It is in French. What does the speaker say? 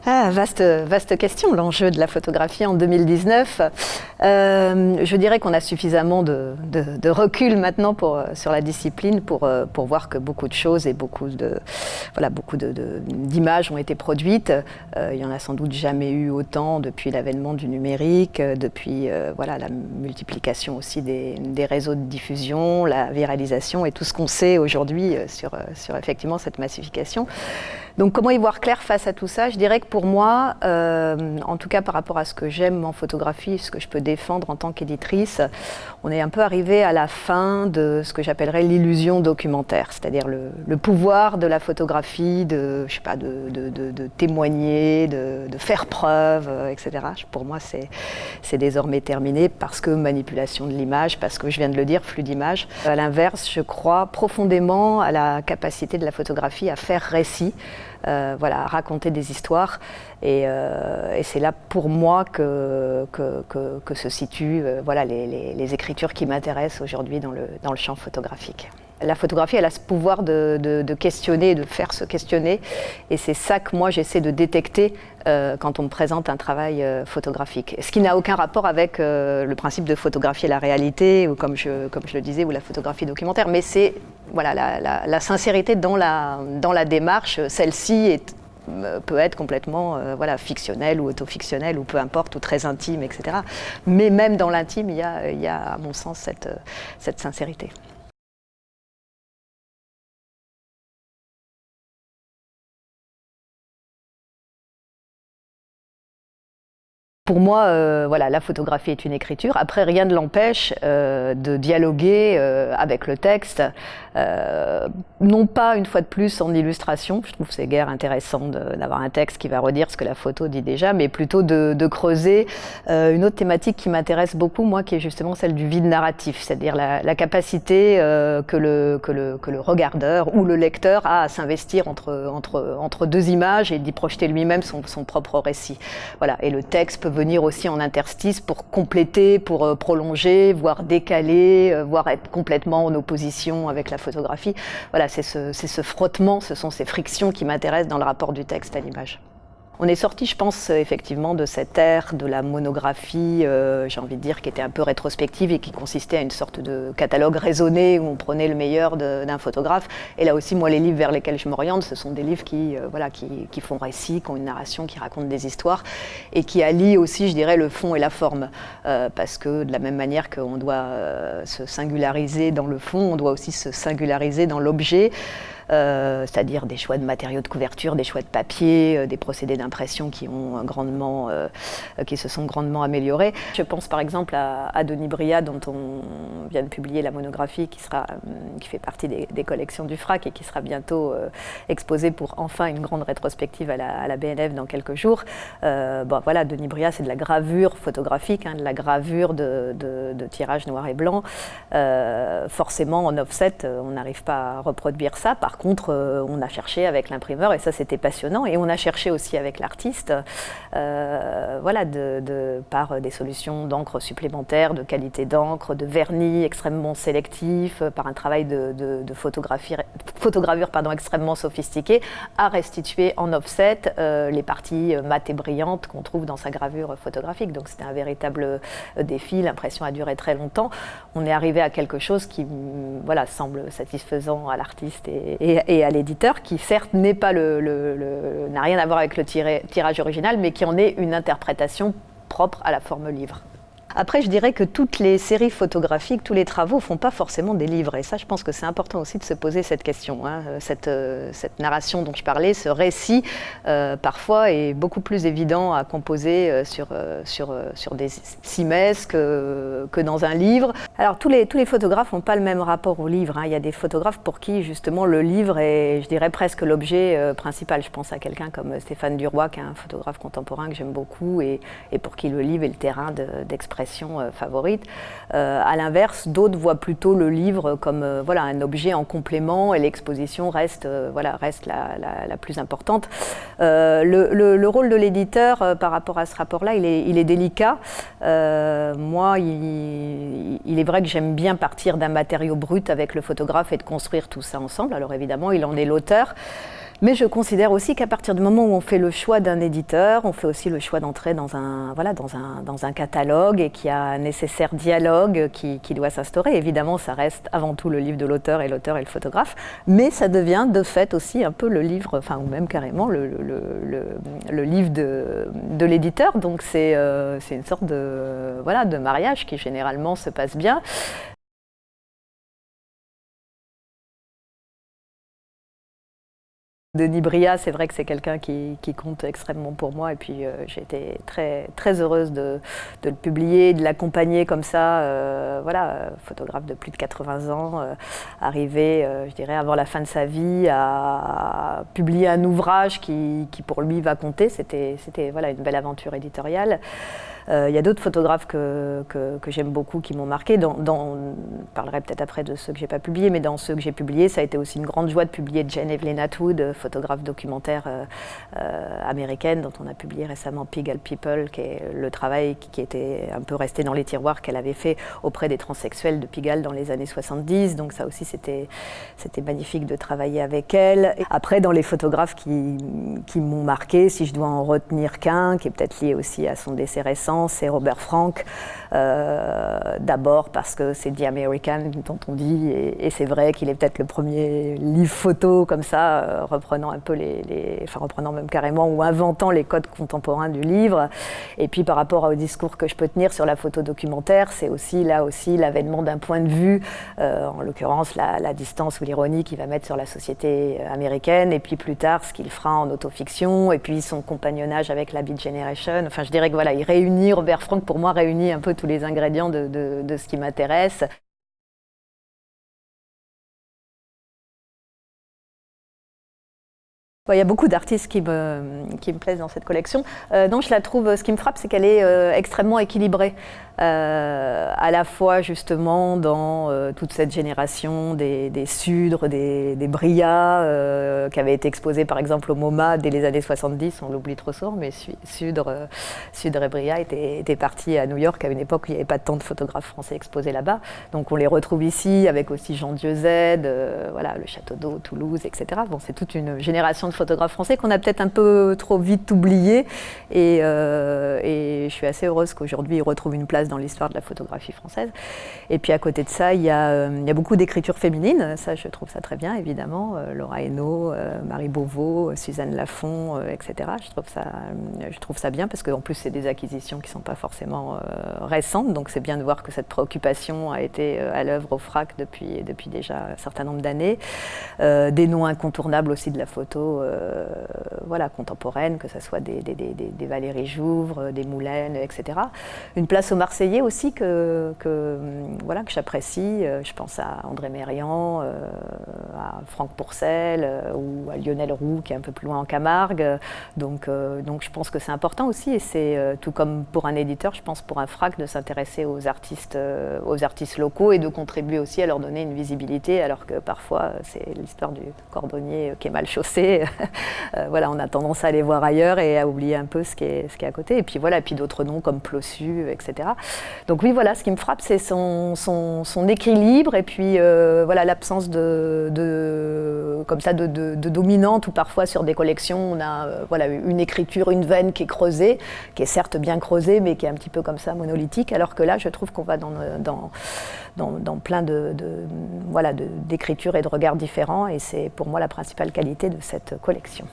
Ah, vaste question, l'enjeu de la photographie en 2019. Je dirais qu'on a suffisamment de recul maintenant sur la discipline pour voir que beaucoup de choses et beaucoup d'images ont été produites. Il n'y en a sans doute jamais eu autant depuis l'avènement du numérique, depuis la multiplication aussi des réseaux de diffusion, la viralisation et tout ce qu'on sait aujourd'hui sur effectivement cette massification. Donc comment y voir clair face à tout ça? Je dirais que pour moi, en tout cas par rapport à ce que j'aime en photographie, ce que je peux défendre en tant qu'éditrice, on est un peu arrivé à la fin de ce que j'appellerais l'illusion documentaire, c'est-à-dire le pouvoir de la photographie, de témoigner, de faire preuve, etc. Pour moi, c'est désormais terminé parce que manipulation de l'image, parce que je viens de le dire, flux d'images. À l'inverse, je crois profondément à la capacité de la photographie à faire récit. À raconter des histoires et c'est là pour moi que se situent les écritures qui m'intéressent aujourd'hui dans le champ photographique. La photographie, elle a ce pouvoir de questionner, de faire se questionner et c'est ça que moi j'essaie de détecter quand on me présente un travail photographique. Ce qui n'a aucun rapport avec le principe de photographier la réalité ou comme je le disais, ou la photographie documentaire, mais c'est la sincérité dans la démarche. Celle-ci peut être complètement fictionnelle ou autofictionnelle ou peu importe, ou très intime, etc. Mais même dans l'intime, il y a à mon sens cette sincérité. Pour moi, la photographie est une écriture. Après, rien ne l'empêche de dialoguer avec le texte, non pas une fois de plus en illustration. Je trouve que c'est guère intéressant d'avoir un texte qui va redire ce que la photo dit déjà, mais plutôt de creuser une autre thématique qui m'intéresse beaucoup, moi, qui est justement celle du vide narratif, c'est-à-dire la capacité que le regardeur ou le lecteur a à s'investir entre deux images et d'y projeter lui-même son propre récit. Voilà. Et le texte peut venir aussi en interstice pour compléter, pour prolonger, voire décaler, voire être complètement en opposition avec la photographie. Voilà, c'est ce frottement, ce sont ces frictions qui m'intéressent dans le rapport du texte à l'image. On est sorti, je pense, effectivement, de cette ère de la monographie, j'ai envie de dire, qui était un peu rétrospective et qui consistait à une sorte de catalogue raisonné où on prenait le meilleur d'un photographe. Et là aussi, moi, les livres vers lesquels je m'oriente, ce sont des livres qui font récit, qui ont une narration, qui racontent des histoires et qui allient aussi, je dirais, le fond et la forme. Parce que de la même manière qu'on doit se singulariser dans le fond, on doit aussi se singulariser dans l'objet. C'est-à-dire des choix de matériaux de couverture, des choix de papier, des procédés d'impression qui se sont grandement améliorés. Je pense par exemple à Denis Bria, dont on vient de publier la monographie, qui fait partie des collections du FRAC et qui sera bientôt exposée pour enfin une grande rétrospective à la BNF dans quelques jours. Denis Bria, c'est de la gravure photographique, de la gravure de tirage noir et blanc. Forcément, en offset, on n'arrive pas à reproduire ça. Par contre, on a cherché avec l'imprimeur, et ça c'était passionnant, et on a cherché aussi avec l'artiste, par des solutions d'encre supplémentaires, de qualité d'encre, de vernis extrêmement sélectif, par un travail de photogravure extrêmement sophistiqué, à restituer en offset les parties mates et brillantes qu'on trouve dans sa gravure photographique. Donc c'était un véritable défi, l'impression a duré très longtemps. On est arrivé à quelque chose qui semble satisfaisant à l'artiste et à l'éditeur, qui certes n'a rien à voir avec le tirage original, mais qui en est une interprétation propre à la forme livre. Après, je dirais que toutes les séries photographiques, tous les travaux ne font pas forcément des livres. Et ça, je pense que c'est important aussi de se poser cette question. Cette narration dont je parlais, ce récit, parfois, est beaucoup plus évident à composer sur des simesses que dans un livre. Alors, tous les photographes n'ont pas le même rapport au livre. Il y a des photographes pour qui, justement, le livre est, je dirais, presque l'objet principal. Je pense à quelqu'un comme Stéphane Duroy, qui est un photographe contemporain que j'aime beaucoup, et pour qui le livre est le terrain d'expression favorite. À l'inverse, d'autres voient plutôt le livre comme un objet en complément, et l'exposition reste la plus importante. Le rôle de l'éditeur par rapport à ce rapport-là, il est délicat. Moi, il est vrai que j'aime bien partir d'un matériau brut avec le photographe et de construire tout ça ensemble. Alors évidemment, il en est l'auteur. Mais je considère aussi qu'à partir du moment où on fait le choix d'un éditeur, on fait aussi le choix d'entrer dans un catalogue et qu'il y a un nécessaire dialogue qui doit s'instaurer. Évidemment, ça reste avant tout le livre de l'auteur et le photographe, mais ça devient de fait aussi un peu le livre, enfin ou même carrément le livre de l'éditeur. Donc c'est une sorte de mariage qui généralement se passe bien. Denis Bria, c'est vrai que c'est quelqu'un qui compte extrêmement pour moi et puis j'ai été très, très heureuse de le publier, de l'accompagner comme ça, photographe de plus de 80 ans, arrivé, je dirais, avant la fin de sa vie à publier un ouvrage qui pour lui va compter. C'était une belle aventure éditoriale. Il y a d'autres photographes que j'aime beaucoup qui m'ont marqué. Je parlerai peut-être après de ceux que j'ai pas publiés, mais dans ceux que j'ai publiés, ça a été aussi une grande joie de publier Jane Evelyn Atwood, photographe documentaire américaine, dont on a publié récemment Pigalle People, qui est le travail qui était un peu resté dans les tiroirs qu'elle avait fait auprès des transsexuels de Pigalle dans les années 70. Donc ça aussi, c'était magnifique de travailler avec elle. Et après, dans les photographes qui m'ont marqué, si je dois en retenir qu'un, qui est peut-être lié aussi à son décès récent, c'est Robert Frank, d'abord parce que c'est The American dont on dit, et c'est vrai qu'il est peut-être le premier livre photo comme ça, reprenant un peu reprenant même carrément ou inventant les codes contemporains du livre. Et puis par rapport au discours que je peux tenir sur la photo documentaire, c'est aussi l'avènement d'un point de vue, en l'occurrence la distance ou l'ironie qu'il va mettre sur la société américaine, et puis plus tard ce qu'il fera en autofiction, et puis son compagnonnage avec la Beat Generation. Enfin, je dirais que il réunit, Robert Frank pour moi réunit un peu tous les ingrédients de ce qui m'intéresse. Il y a beaucoup d'artistes qui me plaisent dans cette collection. Non, je la trouve, ce qui me frappe, c'est qu'elle est extrêmement équilibrée. À la fois justement dans toute cette génération des Sudre, des Bria, qui avaient été exposés par exemple au MoMA dès les années 70, on l'oublie trop souvent, mais Sudre et Bria étaient partis à New York à une époque où il n'y avait pas tant de photographes français exposés là-bas. Donc on les retrouve ici avec aussi Jean Dieuze, le Château d'Eau, Toulouse, etc. Bon, c'est toute une génération de photographes français qu'on a peut-être un peu trop vite oublié, et je suis assez heureuse qu'aujourd'hui ils retrouvent une place dans l'histoire de la photographie française. Et puis à côté de ça, il y a beaucoup d'écriture féminine, ça je trouve ça très bien évidemment, Laura Hainaut, Marie Beauvau, Suzanne Lafont, etc. Je trouve ça bien parce qu'en plus c'est des acquisitions qui ne sont pas forcément récentes, donc c'est bien de voir que cette préoccupation a été à l'œuvre au FRAC depuis déjà un certain nombre d'années. Des noms incontournables aussi de la photo contemporaine, que ce soit des Valérie Jouvre, des Moulin, etc. Une place aux Marseillais aussi que j'apprécie. Je pense à André Mérian, à Franck Pourcel ou à Lionel Roux qui est un peu plus loin en Camargue. Donc je pense que c'est important aussi, et c'est tout comme pour un éditeur, je pense pour un FRAC, de s'intéresser aux artistes locaux et de contribuer aussi à leur donner une visibilité, alors que parfois c'est l'histoire du cordonnier qui est mal chaussé. On a tendance à aller voir ailleurs et à oublier un peu ce qui est à côté. Et puis d'autres noms comme Plossu, etc. Donc oui, ce qui me frappe, c'est son équilibre, et puis l'absence de dominante, où parfois sur des collections on a une écriture, une veine qui est creusée, qui est certes bien creusée, mais qui est un petit peu comme ça monolithique, alors que là je trouve qu'on va dans plein d'écritures et de regards différents, et c'est pour moi la principale qualité de cette collection.